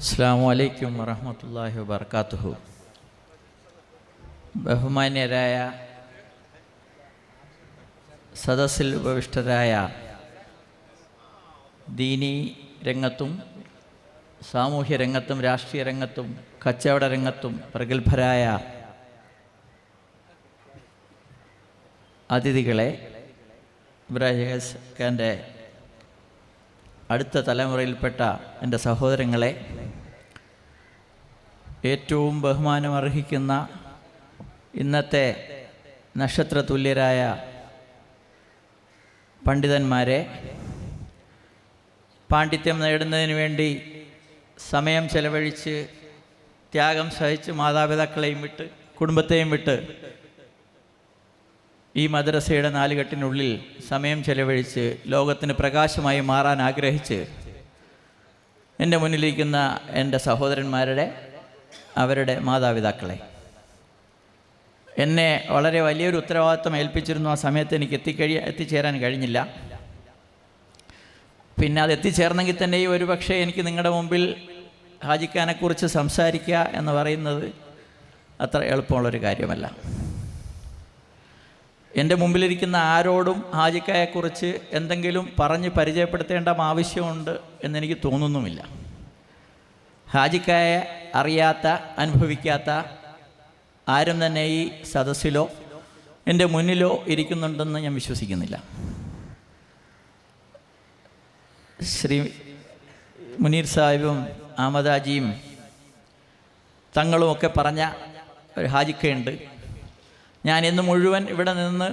അസ്സലാമു അലൈക്കും വറഹ്മത്തുള്ളാഹി വബറകാതുഹു. ബഹുമാന്യരായ സദസ്സിൽ ഉപവിഷ്ടരായ ദീനീ രംഗത്തും സാമൂഹ്യ രംഗത്തും രാഷ്ട്രീയ രംഗത്തും കച്ചവട രംഗത്തും പ്രഗത്ഭരായ അതിഥികളെ, ഇബ്രാഹിം ഖാൻ്റെ അടുത്ത തലമുറയിൽപ്പെട്ട എൻ്റെ സഹോദരങ്ങളെ, ഏറ്റവും ബഹുമാനമർഹിക്കുന്ന ഇന്നത്തെ നക്ഷത്രതുല്യരായ പണ്ഡിതന്മാരെ, പാണ്ഡിത്യം നേടുന്നതിന് വേണ്ടി സമയം ചെലവഴിച്ച് ത്യാഗം സഹിച്ച് മാതാപിതാക്കളെയും വിട്ട് കുടുംബത്തെയും വിട്ട് ഈ മദ്രസയുടെ നാലുകെട്ടിനുള്ളിൽ സമയം ചെലവഴിച്ച് ലോകത്തിന് പ്രകാശമായി മാറാൻ ആഗ്രഹിച്ച് എൻ്റെ മുന്നിലിരിക്കുന്ന എൻ്റെ സഹോദരന്മാരുടെ അവരുടെ മാതാപിതാക്കളെ, എന്നെ വളരെ വലിയൊരു ഉത്തരവാദിത്വം ഏൽപ്പിച്ചിരുന്നു. ആ സമയത്ത് എനിക്ക് എത്തിച്ചേരാൻ കഴിഞ്ഞില്ല. പിന്നെ അത് എത്തിച്ചേർന്നെങ്കിൽ തന്നെയും ഒരുപക്ഷെ എനിക്ക് നിങ്ങളുടെ മുമ്പിൽ ഹാജിഖാനെക്കുറിച്ച് സംസാരിക്കുക എന്ന് പറയുന്നത് അത്ര എളുപ്പമുള്ളൊരു കാര്യമല്ല. എൻ്റെ മുമ്പിലിരിക്കുന്ന ആരോടും ഹാജിഖായെക്കുറിച്ച് എന്തെങ്കിലും പറഞ്ഞ് പരിചയപ്പെടുത്തേണ്ട ആവശ്യമുണ്ട് എന്നെനിക്ക് തോന്നുന്നുമില്ല. ഹാജിഖായെ അറിയാത്ത, അനുഭവിക്കാത്ത ആരും തന്നെ ഈ സദസ്സിലോ എൻ്റെ മുന്നിലോ ഇരിക്കുന്നുണ്ടെന്ന് ഞാൻ വിശ്വസിക്കുന്നില്ല. ശ്രീ മുനീർ സാഹിബും അഹമ്മദാജിയും തങ്ങളുമൊക്കെ പറഞ്ഞ ഒരു ഹാജിഖയുണ്ട്. ഞാൻ ഇന്ന് മുഴുവൻ ഇവിടെ നിന്ന്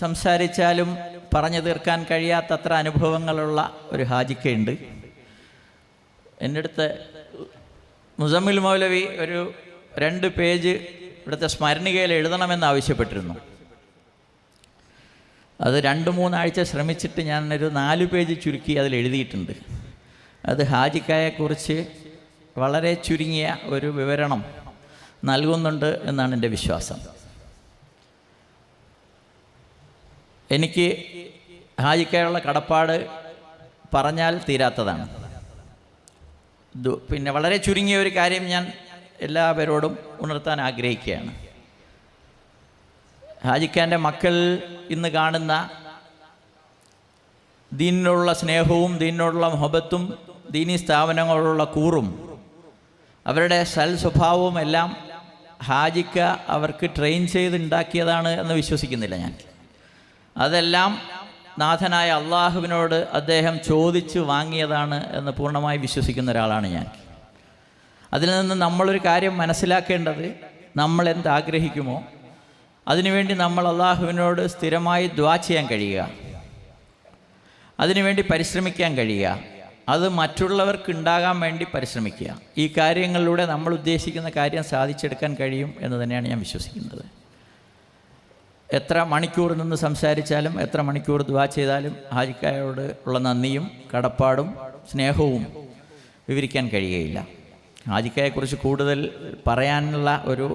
സംസാരിച്ചാലും പറഞ്ഞു തീർക്കാൻ കഴിയാത്തത്ര അനുഭവങ്ങളുള്ള ഒരു ഹാജിഖയുണ്ട്. എൻ്റെ അടുത്ത് മുസമ്മിൽ മൗലവി ഒരു 2 പേജ് ഇവിടുത്തെ സ്മരണികയിൽ എഴുതണമെന്ന് ആവശ്യപ്പെട്ടിരുന്നു. അത് 2-3 ആഴ്ച ശ്രമിച്ചിട്ട് ഞാനൊരു 4 പേജ് ചുരുക്കി അതിൽ എഴുതിയിട്ടുണ്ട്. അത് ഹാജിഖായെക്കുറിച്ച് വളരെ ചുരുങ്ങിയ ഒരു വിവരണം നൽകുന്നുണ്ട് എന്നാണ് എൻ്റെ വിശ്വാസം. എനിക്ക് ഹാജിഖായുള്ള കടപ്പാട് പറഞ്ഞാൽ തീരാത്തതാണ്. പിന്നെ വളരെ ചുരുങ്ങിയ ഒരു കാര്യം ഞാൻ എല്ലാവരോടും ഉണർത്താൻ ആഗ്രഹിക്കുകയാണ്. ഹാജിഖാൻ്റെ മക്കൾ ഇന്ന് കാണുന്ന ദീനിനോടുള്ള സ്നേഹവും ദീനിനോടുള്ള മുഹബത്തും ദീനീ സ്ഥാപനങ്ങളോടുള്ള കൂറും അവരുടെ സ്വഭാവവും എല്ലാം ഹാജിഖ അവർക്ക് ട്രെയിൻ ചെയ്തുണ്ടാക്കിയതാണ് എന്ന് വിശ്വസിക്കുന്നില്ല ഞാൻ. അതെല്ലാം നാഥനായ അള്ളാഹുവിനോട് അദ്ദേഹം ചോദിച്ച് വാങ്ങിയതാണ് എന്ന് പൂർണ്ണമായി വിശ്വസിക്കുന്ന ഒരാളാണ് ഞാൻ. അതിൽ നിന്ന് നമ്മളൊരു കാര്യം മനസ്സിലാക്കേണ്ടത്, നമ്മൾ എന്താഗ്രഹിക്കുമോ അതിനുവേണ്ടി നമ്മൾ അള്ളാഹുവിനോട് സ്ഥിരമായി ദുആ ചെയ്യാൻ കഴിയുക, അതിനുവേണ്ടി പരിശ്രമിക്കാൻ കഴിയുക, അത് മറ്റുള്ളവർക്ക് ഉണ്ടാകാൻ വേണ്ടി പരിശ്രമിക്കുക. ഈ കാര്യങ്ങളിലൂടെ നമ്മൾ ഉദ്ദേശിക്കുന്ന കാര്യം സാധിച്ചെടുക്കാൻ കഴിയും എന്ന് തന്നെയാണ് ഞാൻ വിശ്വസിക്കുന്നത്. എത്ര മണിക്കൂർ നിന്ന് സംസാരിച്ചാലും എത്ര മണിക്കൂർ ദുആ ചെയ്താലും ഹാജിഖായോട് ഉള്ള നന്ദിയും കടപ്പാടും സ്നേഹവും വിവരിക്കാൻ കഴിയുകയില്ല. ഹാജിഖായെക്കുറിച്ച് കൂടുതൽ പറയാനുള്ള ഒരു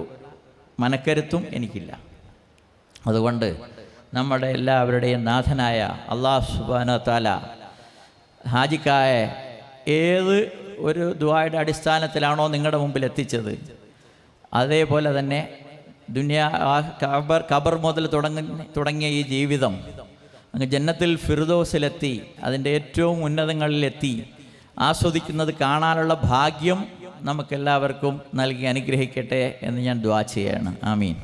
മനക്കരുത്തും എനിക്കില്ല. അതുകൊണ്ട് നമ്മുടെ എല്ലാവരുടെയും നാഥനായ അല്ലാഹു സുബ്ഹാനഹു വ തആല ഹാജിഖായെ ഏത് ഒരു ദുആയുടെ അടിസ്ഥാനത്തിലാണോ നിങ്ങളുടെ മുമ്പിൽ എത്തിച്ചത്, അതേപോലെ തന്നെ ഖബർ മുതൽ തുടങ്ങിയ ഈ ജീവിതം അങ്ങ് ജന്നത്തുൽ ഫിർദൗസിലെത്തി അതിൻ്റെ ഏറ്റവും ഉന്നതങ്ങളിലെത്തി ആസ്വദിക്കുന്നത് കാണാനുള്ള ഭാഗ്യം നമുക്കെല്ലാവർക്കും നൽകി അനുഗ്രഹിക്കട്ടെ എന്ന് ഞാൻ ദുആ ചെയ്യാണ്. ആമീൻ.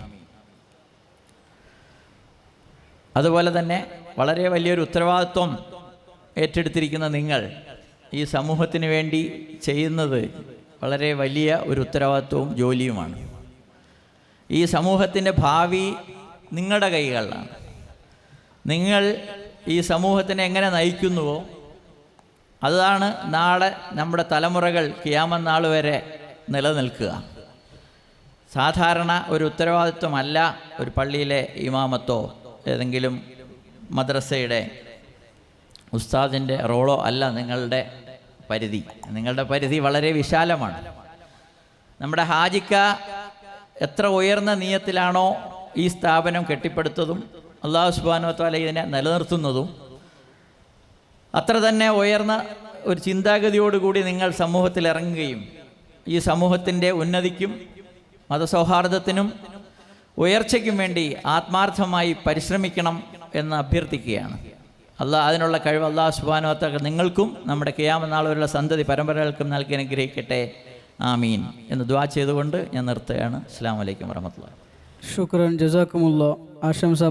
അതുപോലെ തന്നെ വളരെ വലിയൊരു ഉത്തരവാദിത്വം ഏറ്റെടുത്തിരിക്കുന്ന നിങ്ങൾ ഈ സമൂഹത്തിന് വേണ്ടി ചെയ്യുന്നത് വളരെ വലിയ ഒരു ഉത്തരവാദിത്വവും ജോലിയുമാണ്. ഈ സമൂഹത്തിൻ്റെ ഭാവി നിങ്ങളുടെ കൈകളിലാണ്. നിങ്ങൾ ഈ സമൂഹത്തിനെ എങ്ങനെ നയിക്കുന്നുവോ അതാണ് നാളെ നമ്മുടെ തലമുറകൾ ഖിയാമത്ത് നാൾ വരെ നിലനിൽക്കുക. സാധാരണ ഒരു ഉത്തരവാദിത്വമല്ല ഒരു പള്ളിയിലെ ഇമാമത്തോ ഏതെങ്കിലും മദ്രസയുടെ ഉസ്താദിൻ്റെ റോളോ അല്ല നിങ്ങളുടെ പരിധി. നിങ്ങളുടെ പരിധി വളരെ വിശാലമാണ്. നമ്മുടെ ഹാജിഖ എത്ര ഉയർന്ന നിയത്തിലാണോ ഈ സ്ഥാപനം കെട്ടിപ്പടുത്തതും അല്ലാഹു സുബ്ഹാനഹു വ തആല ഇതിനെ നിലനിർത്തുന്നതും അത്ര തന്നെ ഉയർന്ന ഒരു ചിന്താഗതിയോടുകൂടി നിങ്ങൾ സമൂഹത്തിൽ ഇറങ്ങുകയും ഈ സമൂഹത്തിൻ്റെ ഉന്നതിക്കും മതസൗഹാർദ്ദത്തിനും ഉയർച്ചയ്ക്കും വേണ്ടി ആത്മാർത്ഥമായി പരിശ്രമിക്കണം എന്ന് അഭ്യർത്ഥിക്കുകയാണ്. അതിനുള്ള കഴിവ് അല്ലാഹു സുബ്ഹാനഹു വ തആല നിങ്ങൾക്കും നമ്മുടെ ഖിയാമത്ത് നാൾ വരെയുള്ള സന്തതി പരമ്പരകൾക്കും നൽകി അനുഗ്രഹിക്കട്ടെ. ആമീൻ എന്ന് ദുആ ചെയ്തുകൊണ്ട് ഞാൻ നിർത്തുകയാണ്. അസ്സലാമു അലൈക്കും വറഹ്മത്തുള്ളാഹി. ശുക്രൻ, ജസാക്കുമുല്ലാ. ആശംസാ